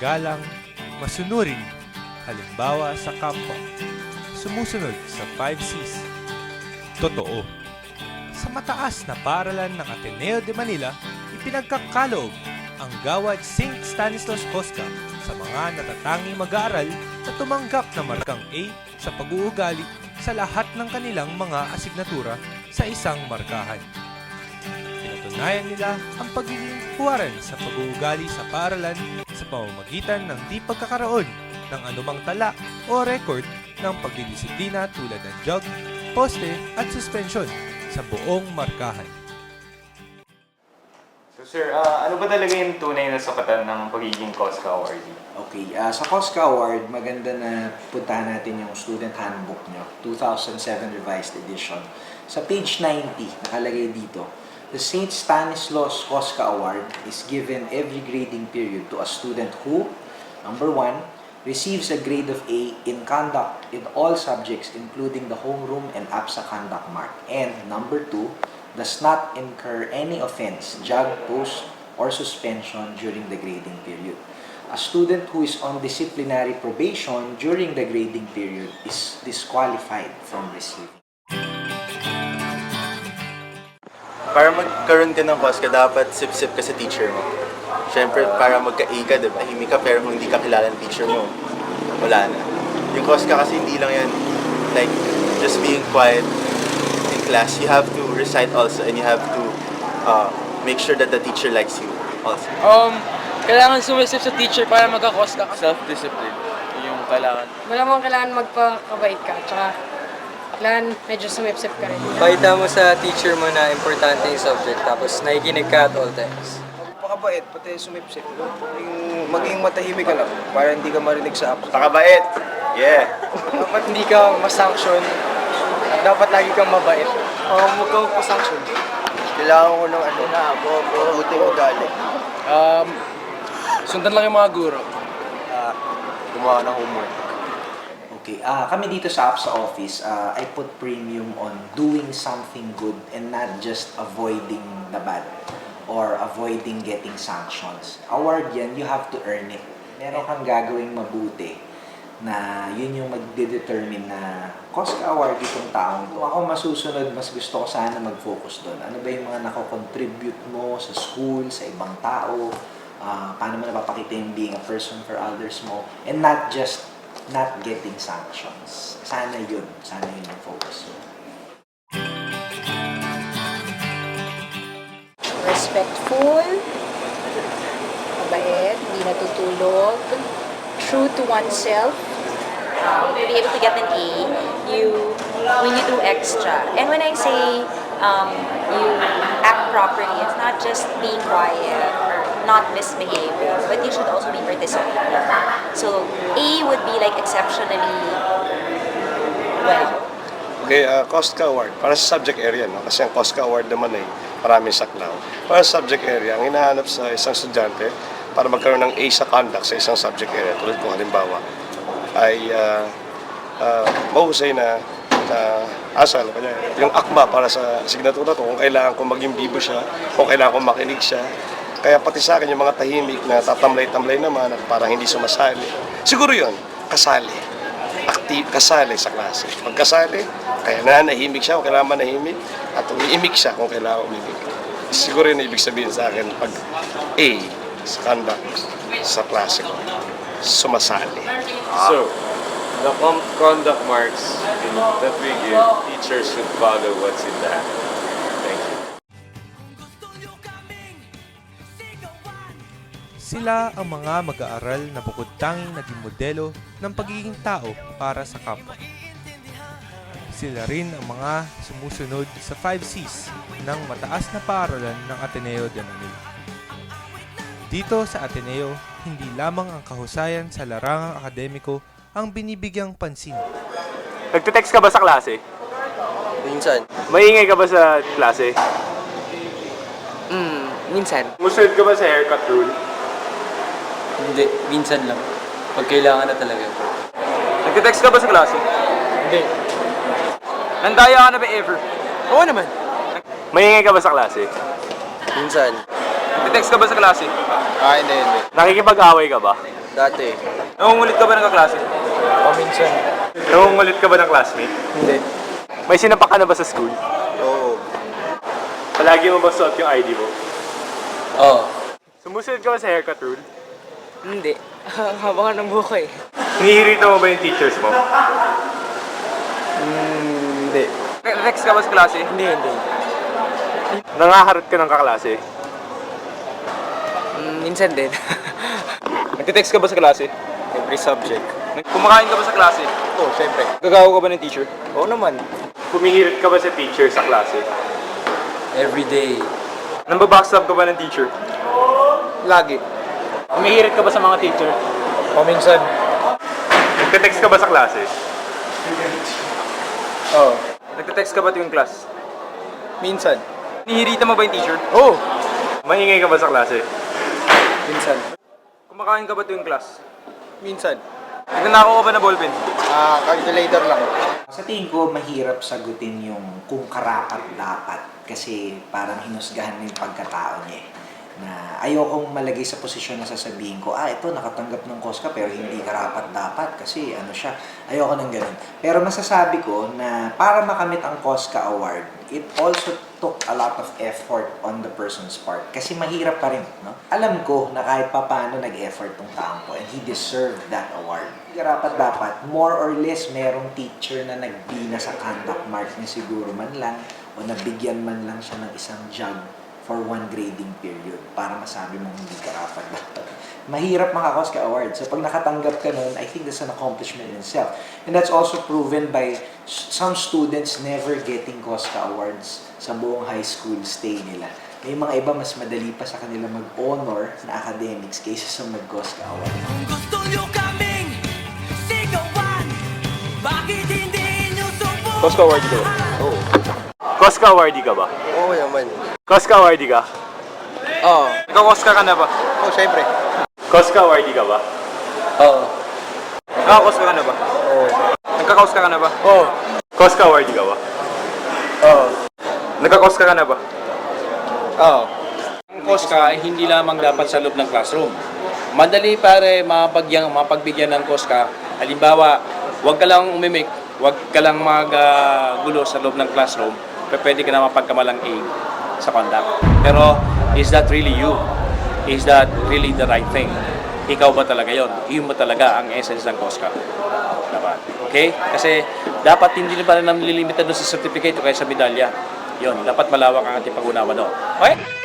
magalang, masunurin, halimbawa sa kampo, sumusunod sa 5Cs. Totoo. Sa mataas na paaralan ng Ateneo de Manila, ipinagkakaloob ang Gawad St. Stanislaus Cosca sa mga natatanging mag-aaral na tumanggap na markang A sa pag-uugali sa lahat ng kanilang mga asignatura sa isang markahan. Pinatunayan nila ang pagiging huwaran sa pag-uugali sa paaralan sa pamamagitan ng di pagkakaroon ng anumang tala o record ng pagdidisiplina tulad ng jog, poste at suspension sa buong markahan. So sir, ano ba talaga yung tunay na sukatan ng pagiging Cosca awardee? Okay, sa Cosca Award, maganda na puntahan natin yung student handbook nyo, 2007 revised edition. Sa page 90, nakalagay dito, the St. Stanislaus Cosca Award is given every grading period to a student who, number 1, receives a grade of A in conduct in all subjects including the homeroom and APSA conduct mark, and number 2, does not incur any offense, jog, post, or suspension during the grading period. A student who is on disciplinary probation during the grading period is disqualified from receiving. Para magkaroon ka ng Cosca, dapat sip-sip ka sa teacher mo. Siyempre, para magka-A ka, diba? Tahimik ka, pero kung hindi ka kilala ng teacher mo, wala na. Yung Cosca kasi hindi lang yan, like, just being quiet in class. You have to recite also, and you have to make sure that the teacher likes you also. Kailangan sumisip sa teacher para magka-Cosca ka. Self-discipline, yung kailangan. Malamang kailangan magpakabait ka, tsaka kailangan medyo sumipsip ka rin. Pakita mo sa teacher mo na importante yung subject, tapos nakikinig ka at all times. Pakabait, pati sumipsip. Maging matahimik ka lang para hindi ka marinig sa apps. Pakabait! Yeah! Dapat hindi ka masanction, dapat lagi kang mabait. Huwag kang pasanction. Kailangan ko ng buti mo galing. Sundan lang yung mga guro. Gumawa ng homework. Okay, kami dito sa APSA office, I put premium on doing something good and not just avoiding the bad or avoiding getting sanctions. Award yan, you have to earn it. Meron kang gagawing mabuti na yun yung magdedetermine na Cosca Award itong taong to. Ako masusunod, mas gusto ko sana mag-focus doon. Ano ba yung mga nako-contribute mo sa school, sa ibang tao, paano mo napapakita yung being a person for others mo, and not just not getting sanctions. Sana yun yung focus mo. Respectful, mabait, hindi natutulog, true to oneself. To be able to get an A, when you do extra. And when I say you act properly, it's not just being quiet or not misbehaving, but you should also be participating. So A would be like exceptionally well. Okay, Cosca Award, para sa subject area, no? Kasi ang Cosca Award naman ay maraming saklaw. Para sa subject area, ang hinahanap sa isang estudyante para magkaroon ng A sa conduct sa isang subject area, tulad kung halimbawa, ay mahusay na asal, kanya, yung akma para sa signatura ko, kung kailangan ko maging bibo siya, kung kailangan ko makinig siya. Kaya pati sa akin, yung mga tahimik na tatamlay-tamlay naman at parang hindi sumasali. Siguro yun, kasali. Kasali sa klase. Pag kasali, kaya nanahimik siya kung kailangan manahimik at umiimik siya kung kailangan umimik. Siguro yun ibig sabihin sa akin pag A sa conduct sa klase ko, sumasali. So, the conduct marks that we give, teachers should follow what's in that. Thank you. Sila ang mga mag-aaral na bukod tanging naging modelo ng pagiging tao para sa kapwa. Sila rin ang mga sumusunod sa 5Cs ng mataas na paaralan ng Ateneo de Manila. Dito sa Ateneo, hindi lamang ang kahusayan sa larangang akademiko ang binibigyang pansin. Nagte-text ka ba sa klase? Minsan. Maingay ka ba sa klase? Minsan. Musunod ka ba sa haircut rule? Hindi, minsan lang. Pag kailangan na talaga. Nagte-text ka ba sa klase? Hindi. Nandaya ka na ba ever? Oo naman. Maingay ka ba sa klase? Minsan. Nagte-text ka ba sa klase? Hindi. Nakikipag-away ka ba? Dati. Nangungulit ka ba ng kaklase? Paminsan. Nangungulit ka ba ng classmate? Hindi. May sinapak ka na ba sa school? Oo. Palagi mo ba suot yung ID mo? Oo. Sumusunod ka ba sa haircut rule? Hindi. Habangan ng buhok eh. Hinihirita mo ba yung teachers mo? Hindi. Next ka ba sa klase? Hindi. Nangaharot ka ng kaklase? Minsan din. Nagtitext ka ba sa klase? Every subject. Kumakain ka ba sa klase? Oo, syempre. Gagawa ka ba ng teacher? Oo naman. Pumihirit ka ba sa teacher sa klase? Every day. Nambabackstab ka ba ng teacher? Lagi. Pumihirit ka ba sa mga teacher? Paminsan. Nagtitext ka ba sa klase? Oo. Nagtitext ka ba tuwing class? Minsan. Nihirita mo ba yung teacher? Oo. Maingay ka ba sa klase? Minsan. Kumakain ka ba tuwing class? Minsan. Nagnanakaw ka ba na ballpen? Calculator lang. Sa tingin ko, mahirap sagutin yung kung karapat dapat kasi parang hinusgahan na yung pagkatao niya eh. Na ayokong malagay sa posisyon na sasabihin ko, ito nakatanggap ng COSCA pero hindi karapat dapat kasi ano siya, ayoko ng ganun. Pero masasabi ko na para makamit ang COSCA award, it also took a lot of effort on the person's part kasi mahirap pa rin, no? Alam ko na kahit papaano nag-effort tong taong ko and he deserved that award. Karapat dapat, more or less merong teacher na nagbina sa conduct mark niya siguro man lang o nabigyan man lang siya ng isang jug for one grading period para masabi mong hindi karapat dapat. Mahirap maka-COSCA award. So pag nakatanggap ka nun, I think that's an accomplishment in itself. And that's also proven by some students never getting COSCA awards sa buong high school stay nila. May mga iba mas madali pa sa kanila mag-honor na academics kaysa sa mag-COSCA award. Gusto nyo kaming sigawan, bakit hindi nyo subukan? COSCA awardee ka ba? Oo. COSCA awardee ka ba? Oo naman. COSCA awardee ka? Oo. Naka-COSCA ka na ba? Oo, syempre. COSCA awardee ka ba? Oo. Naka-COSCA ka na ba? Oo. Nagka-COSCA ka na ba? Oo. COSCA awardee ka ba? Oo. Nagka-COSCA ka na ba? Oo. Ang COSCA ay hindi lamang dapat sa loob ng classroom. Madali pare mapagbigyan ng COSCA. Halimbawa, huwag ka lang umimik, huwag ka lang maggulo sa loob ng classroom, pero pwede ka na mapagkamalang A sa conduct. Pero, is that really you? Is that really the right thing? Ikaw ba talaga yon? Yun ba talaga ang essence ng COSCA? Dapat. Okay? Kasi dapat hindi pa rin nililimita doon sa certificate o kaya sa medalya. Yun, dapat malawak ang ating pag-unawa doon. Okay?